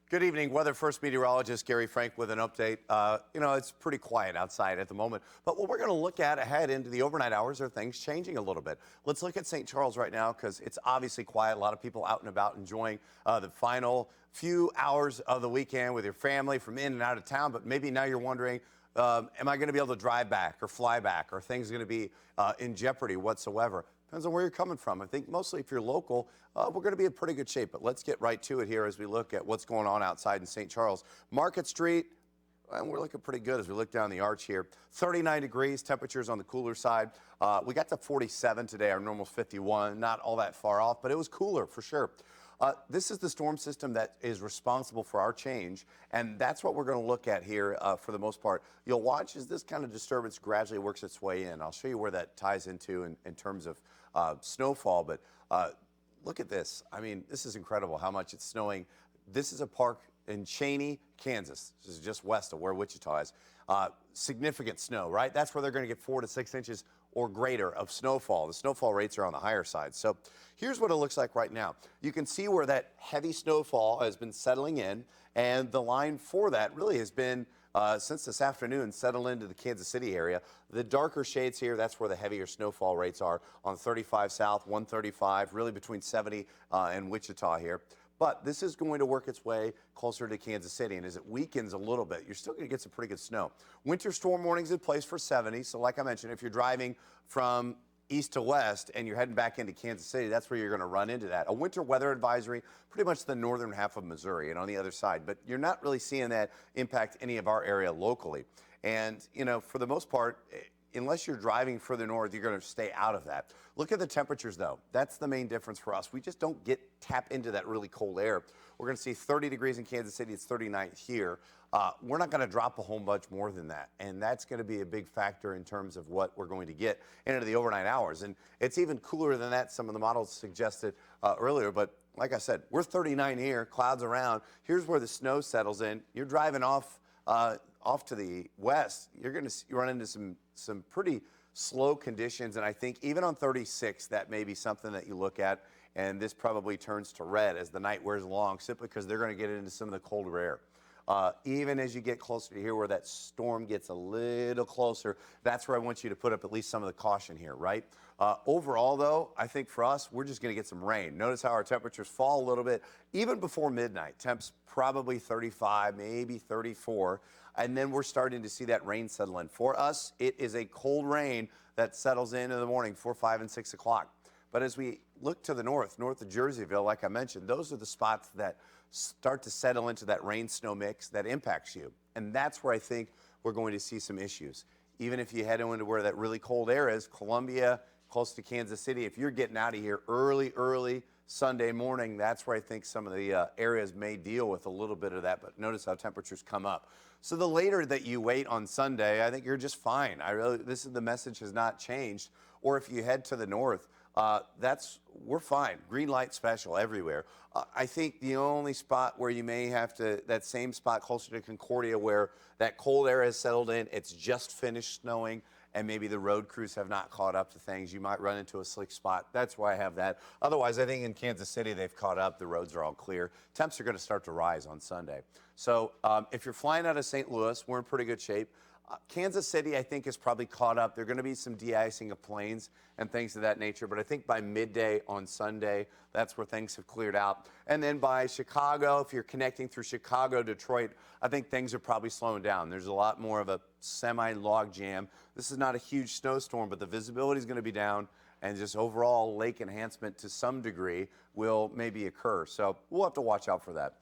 Good evening. Weather First meteorologist Gary Frank with an update. It's pretty quiet outside at the moment, but what we're going to look at ahead into the overnight hours are things changing a little bit. Let's look at St. Charles right now because it's obviously quiet. A lot of people out and about enjoying the final few hours of the weekend with your family from in and out of town, but maybe now you're wondering, am I going to be able to drive back or fly back? Are things going to be in jeopardy whatsoever? Depends on where you're coming from. I think mostly if you're local, we're going to be in pretty good shape. But let's get right to it here as we look at what's going on outside in St. Charles. Market Street, and we're looking pretty good as we look down the arch here. 39 degrees, temperatures on the cooler side. We got to 47 today. Our normal's 51, not all that far off, but it was cooler for sure. This is the storm system that is responsible for our change, and that's what we're going to look at here for the most part. You'll watch as this kind of disturbance gradually works its way in. I'll show you where that ties into in terms of snowfall, but look at this. I mean, this is incredible how much it's snowing. This is a park in Cheney, Kansas. This is just west of where Wichita is. Significant snow, right? That's where they're going to get 4 to 6 inches or greater of snowfall. The snowfall rates are on the higher side. So here's what it looks like right now. You can see where that heavy snowfall has been settling in, and the line for that really has been since this afternoon settled into the Kansas City area. The darker shades here, that's where the heavier snowfall rates are on 35 south, 135, really between 70 and Wichita here. But this is going to work its way closer to Kansas City, and as it weakens a little bit, you're still going to get some pretty good snow. Winter storm warnings in place for 70, so like I mentioned, if you're driving from east to west and you're heading back into Kansas City, that's where you're going to run into that. A winter weather advisory, pretty much the northern half of Missouri and on the other side, but you're not really seeing that impact any of our area locally. And, for the most part, unless you're driving further north, you're going to stay out of that. Look at the temperatures, though. That's the main difference for us. We just don't tap into that really cold air. We're going to see 30 degrees in Kansas City. It's 39 here. We're not going to drop a whole bunch more than that, and that's going to be a big factor in terms of what we're going to get into the overnight hours. And it's even cooler than that. Some of the models suggested earlier, but like I said, we're 39 here, clouds around. Here's where the snow settles in. You're driving off to the west. You're going to run into some pretty slow conditions, and I think even on 36, that may be something that you look at, and this probably turns to red as the night wears along, simply because they're going to get into some of the colder air. Even as you get closer to here where that storm gets a little closer, that's where I want you to put up at least some of the caution here, right? Overall, though, I think for us, we're just going to get some rain. Notice how our temperatures fall a little bit, even before midnight. Temps probably 35, maybe 34, and then we're starting to see that rain settle in. For us, it is a cold rain that settles in the morning, 4, 5, and 6 o'clock. But as we look to the north of Jerseyville, like I mentioned, those are the spots that start to settle into that rain-snow mix that impacts you. And that's where I think we're going to see some issues. Even if you head into where that really cold air is, Columbia, close to Kansas City, if you're getting out of here early Sunday morning, that's where I think some of the areas may deal with a little bit of that. But notice how temperatures come up. So the later that you wait on Sunday, I think you're just fine. The message has not changed. Or if you head to the north, we're fine. Green light special everywhere. I think the only spot where you may have to, that same spot closer to Concordia where that cold air has settled in, it's just finished snowing, and maybe the road crews have not caught up to things. You might run into a slick spot. That's why I have that. Otherwise, I think in Kansas City, they've caught up. The roads are all clear. Temps are going to start to rise on Sunday. So if you're flying out of St. Louis, we're in pretty good shape. Kansas City, I think, is probably caught up. There are going to be some de-icing of planes and things of that nature, but I think by midday on Sunday, that's where things have cleared out. And then by Chicago, if you're connecting through Chicago, Detroit, I think things are probably slowing down. There's a lot more of a semi-log jam. This is not a huge snowstorm, but the visibility is going to be down, and just overall lake enhancement to some degree will maybe occur. So we'll have to watch out for that.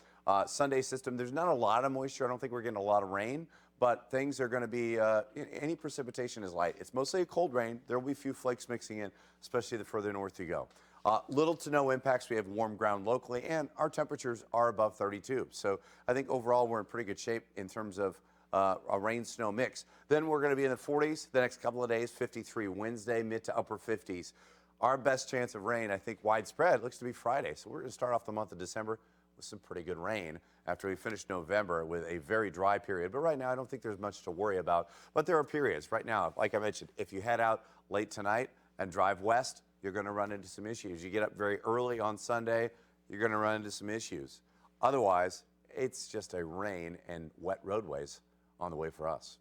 Sunday system, there's not a lot of moisture. I don't think we're getting a lot of rain. But things are going to be, any precipitation is light. It's mostly a cold rain. There will be a few flakes mixing in, especially the further north you go. Little to no impacts. We have warm ground locally, and our temperatures are above 32. So I think overall we're in pretty good shape in terms of a rain-snow mix. Then we're going to be in the 40s the next couple of days, 53 Wednesday, mid to upper 50s. Our best chance of rain, I think, widespread, looks to be Friday. So we're going to start off the month of December with some pretty good rain after we finish November with a very dry period. But right now, I don't think there's much to worry about. But there are periods. Right now, like I mentioned, if you head out late tonight and drive west, you're going to run into some issues. You get up very early on Sunday, you're going to run into some issues. Otherwise, it's just a rain and wet roadways on the way for us.